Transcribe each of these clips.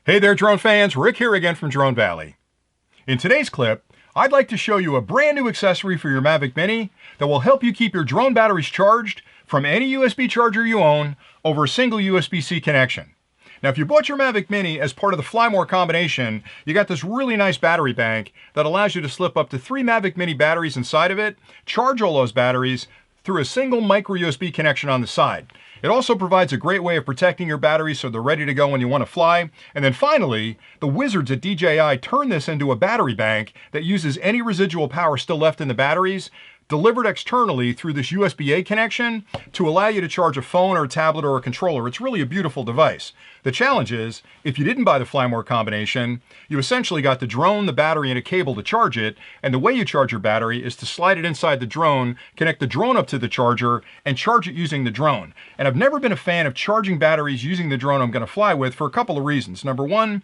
Hey there, drone fans. Rick here again from Drone Valley. In today's clip, I'd like to show you a brand new accessory for your Mavic Mini that will help you keep your drone batteries charged from any USB charger you own over a single USB-C connection. Now, if you bought your Mavic Mini as part of the Fly More combination, you got this really nice battery bank that allows you to slip up to 3 Mavic Mini batteries inside of it, charge all those batteries through a single micro USB connection on the side. It also provides a great way of protecting your batteries so they're ready to go when you want to fly. And then finally, the wizards at DJI turn this into a battery bank that uses any residual power still left in the batteries, delivered externally through this USB-A connection to allow you to charge a phone or a tablet or a controller. It's really a beautiful device. The challenge is, if you didn't buy the Fly More combination, you essentially got the drone, the battery, and a cable to charge it, and the way you charge your battery is to slide it inside the drone, connect the drone up to the charger, and charge it using the drone. And I've never been a fan of charging batteries using the drone I'm going to fly with for a couple of reasons. Number one,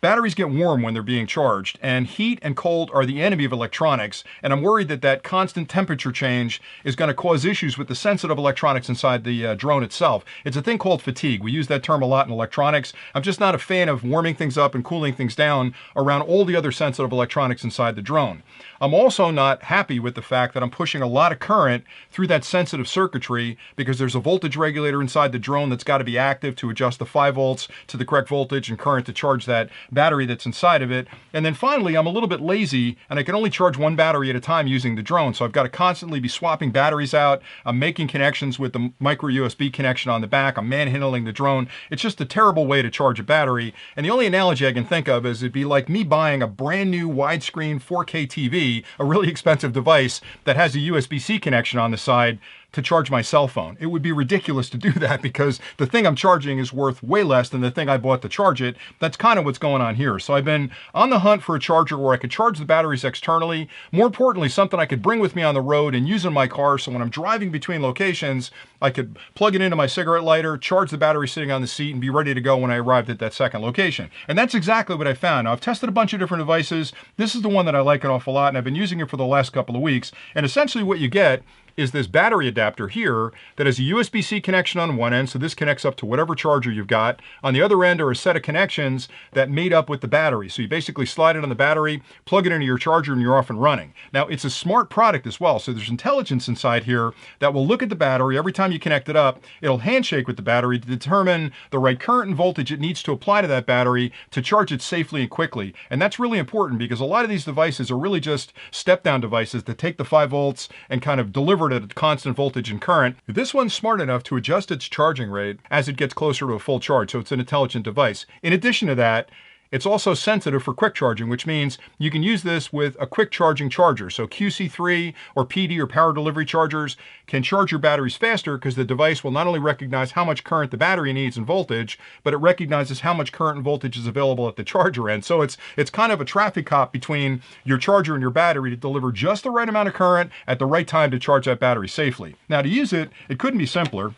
batteries get warm when they're being charged, and heat and cold are the enemy of electronics, and I'm worried that that constant temperature change is going to cause issues with the sensitive electronics inside the drone itself. It's a thing called fatigue. We use that term a lot in electronics. I'm just not a fan of warming things up and cooling things down around all the other sensitive electronics inside the drone. I'm also not happy with the fact that I'm pushing a lot of current through that sensitive circuitry because there's a voltage regulator inside the drone that's got to be active to adjust the 5 volts to the correct voltage and current to charge that battery that's inside of it. And then finally, I'm a little bit lazy and I can only charge one battery at a time using the drone. So I've got to constantly be swapping batteries out. I'm making connections with the micro USB connection on the back. I'm manhandling the drone. It's just a terrible way to charge a battery. And the only analogy I can think of is it'd be like me buying a brand new widescreen 4K TV, a really expensive device that has a USB-C connection on the side to charge my cell phone. It would be ridiculous to do that because the thing I'm charging is worth way less than the thing I bought to charge it. That's kind of what's going on here. So I've been on the hunt for a charger where I could charge the batteries externally. More importantly, something I could bring with me on the road and use in my car so when I'm driving between locations, I could plug it into my cigarette lighter, charge the battery sitting on the seat, and be ready to go when I arrived at that second location. And that's exactly what I found. Now, I've tested a bunch of different devices. This is the one that I like an awful lot, and I've been using it for the last couple of weeks. And essentially what you get is this battery adapter here that has a USB-C connection on one end, so this connects up to whatever charger you've got. On the other end are a set of connections that made up with the battery. So you basically slide it on the battery, plug it into your charger, and you're off and running. Now, it's a smart product as well, so there's intelligence inside here that will look at the battery. Every time you connect it up, it'll handshake with the battery to determine the right current and voltage it needs to apply to that battery to charge it safely and quickly. And that's really important because a lot of these devices are really just step-down devices that take the 5 volts and kind of deliver at a constant voltage and current. This one's smart enough to adjust its charging rate as it gets closer to a full charge, so it's an intelligent device. In addition to that, it's also sensitive for quick charging, which means you can use this with a quick charging charger. So QC3 or PD or power delivery chargers can charge your batteries faster because the device will not only recognize how much current the battery needs and voltage, but it recognizes how much current and voltage is available at the charger end. So it's kind of a traffic cop between your charger and your battery to deliver just the right amount of current at the right time to charge that battery safely. Now, to use it, it couldn't be simpler.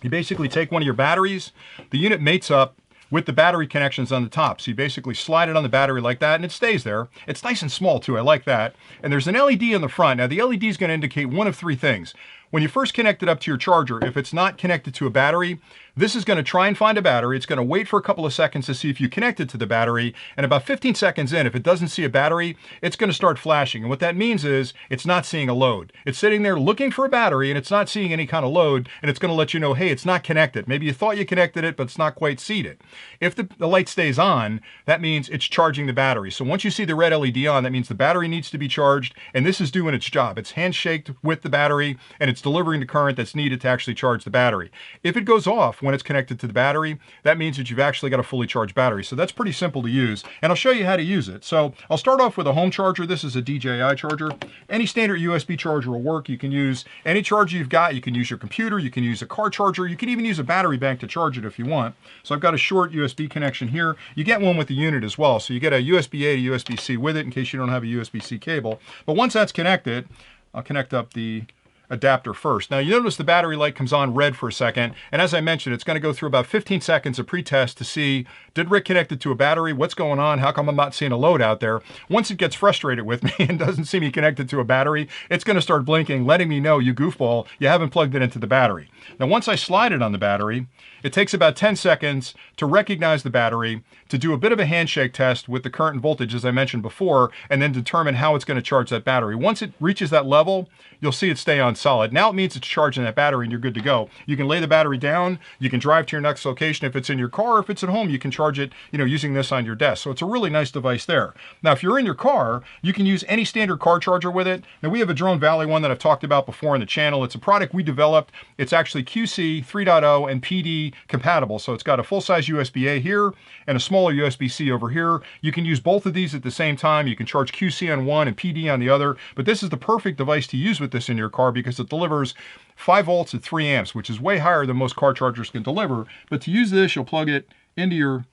You basically take one of your batteries, the unit mates up with the battery connections on the top. So you basically slide it on the battery like that and it stays there. It's nice and small too, I like that. And there's an LED on the front. Now the LED is going to indicate one of 3 things. When you first connect it up to your charger, if it's not connected to a battery, this is going to try and find a battery. It's going to wait for a couple of seconds to see if you connect it to the battery. And about 15 seconds in, if it doesn't see a battery, it's going to start flashing. And what that means is it's not seeing a load. It's sitting there looking for a battery and it's not seeing any kind of load. And it's going to let you know, hey, it's not connected. Maybe you thought you connected it, but it's not quite seated. If the light stays on, that means it's charging the battery. So once you see the red LED on, that means the battery needs to be charged. And this is doing its job. It's handshaked with the battery and it's delivering the current that's needed to actually charge the battery. If it goes off when it's connected to the battery, that means that you've actually got a fully charged battery. So that's pretty simple to use. And I'll show you how to use it. So I'll start off with a home charger. This is a DJI charger. Any standard USB charger will work. You can use any charger you've got. You can use your computer. You can use a car charger. You can even use a battery bank to charge it if you want. So I've got a short USB connection here. You get one with the unit as well. So you get a USB-A to USB-C with it in case you don't have a USB-C cable. But once that's connected, I'll connect up the adapter first. Now you notice the battery light comes on red for a second, and as I mentioned, it's going to go through about 15 seconds of pre-test to see, did Rick connect it to a battery? What's going on? How come I'm not seeing a load out there? Once it gets frustrated with me and doesn't see me connected to a battery, it's going to start blinking, letting me know, you goofball, you haven't plugged it into the battery. Now once I slide it on the battery, it takes about 10 seconds to recognize the battery, to do a bit of a handshake test with the current and voltage as I mentioned before, and then determine how it's going to charge that battery. Once it reaches that level, you'll see it stay on solid. Now it means it's charging that battery and you're good to go. You can lay the battery down, you can drive to your next location. If it's in your car, if it's at home, you can charge it, using this on your desk. So it's a really nice device there. Now, if you're in your car, you can use any standard car charger with it. Now we have a Drone Valley one that I've talked about before in the channel. It's a product we developed. It's actually QC 3.0 and PD compatible. So it's got a full-size USB-A here and a smaller USB-C over here. You can use both of these at the same time. You can charge QC on one and PD on the other, but this is the perfect device to use with this in your car because it delivers 5 volts at 3 amps, which is way higher than most car chargers can deliver. But to use this, you'll plug it into your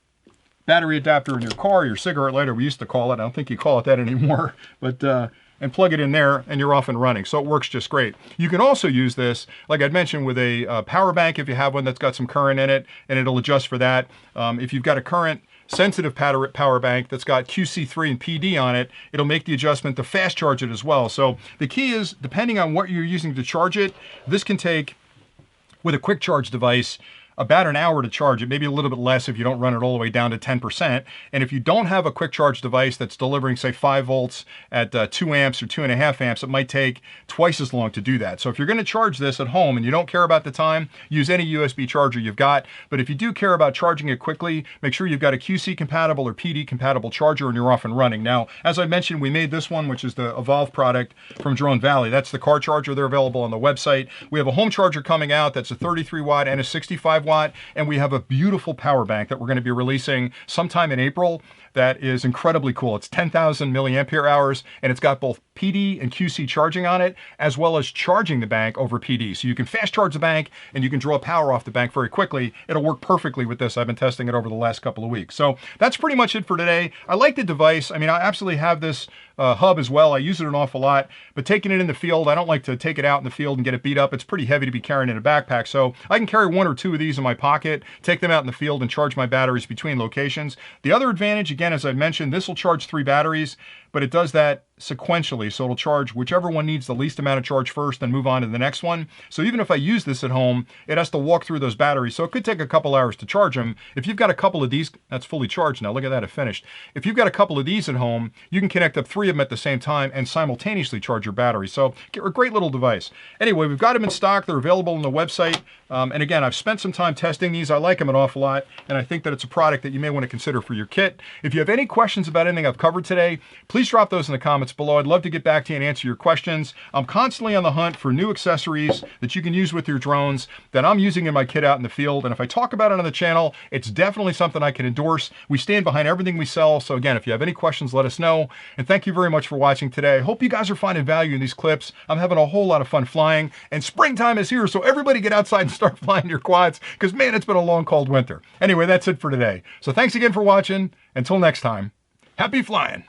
battery adapter in your car, your cigarette lighter, we used to call it. I don't think you call it that anymore, but and plug it in there and you're off and running. So it works just great. You can also use this, like I'd mentioned, with a power bank if you have one that's got some current in it, and it'll adjust for that. If you've got a current sensitive power bank that's got QC3 and PD on it, it'll make the adjustment to fast charge it as well. So the key is, depending on what you're using to charge it, this can take, with a quick charge device, about an hour to charge it, maybe a little bit less if you don't run it all the way down to 10%. And if you don't have a quick charge device that's delivering, say, 5 volts at 2 amps or 2.5 amps, it might take twice as long to do that. So if you're going to charge this at home and you don't care about the time, use any USB charger you've got. But if you do care about charging it quickly, make sure you've got a QC compatible or PD compatible charger and you're off and running. Now, as I mentioned, we made this one, which is the Evolve product from Drone Valley. That's the car charger. They're available on the website. We have a home charger coming out that's a 33 watt and a 65 watt, and we have a beautiful power bank that we're going to be releasing sometime in April that is incredibly cool. It's 10,000 milliampere hours, and it's got both PD and QC charging on it, as well as charging the bank over PD. So you can fast charge the bank and you can draw power off the bank very quickly. It'll work perfectly with this. I've been testing it over the last couple of weeks. So that's pretty much it for today. I like the device. I mean, I absolutely have this hub as well. I use it an awful lot, but taking it in the field, I don't like to take it out in the field and get it beat up. It's pretty heavy to be carrying in a backpack. So I can carry 1 or 2 of these in my pocket, take them out in the field and charge my batteries between locations. The other advantage, again, as I mentioned, this will charge 3 batteries, but it does that sequentially. So it'll charge whichever one needs the least amount of charge first, then move on to the next one. So even if I use this at home, it has to walk through those batteries. So it could take a couple hours to charge them. If you've got a couple of these, that's fully charged now. Look at that, it finished. If you've got a couple of these at home, you can connect up 3 of them at the same time and simultaneously charge your battery. So a great little device. Anyway, we've got them in stock. They're available on the website. And again, I've spent some time testing these. I like them an awful lot. And I think that it's a product that you may want to consider for your kit. If you have any questions about anything I've covered today, please drop those in the comments below. I'd love to get back to you and answer your questions. I'm constantly on the hunt for new accessories that you can use with your drones that I'm using in my kit out in the field. And if I talk about it on the channel, it's definitely something I can endorse. We stand behind everything we sell. So again, if you have any questions, let us know. And thank you very much for watching today. I hope you guys are finding value in these clips. I'm having a whole lot of fun flying, and springtime is here. So everybody get outside and start flying your quads, because man, it's been a long, cold winter. Anyway, that's it for today. So thanks again for watching. Until next time, happy flying.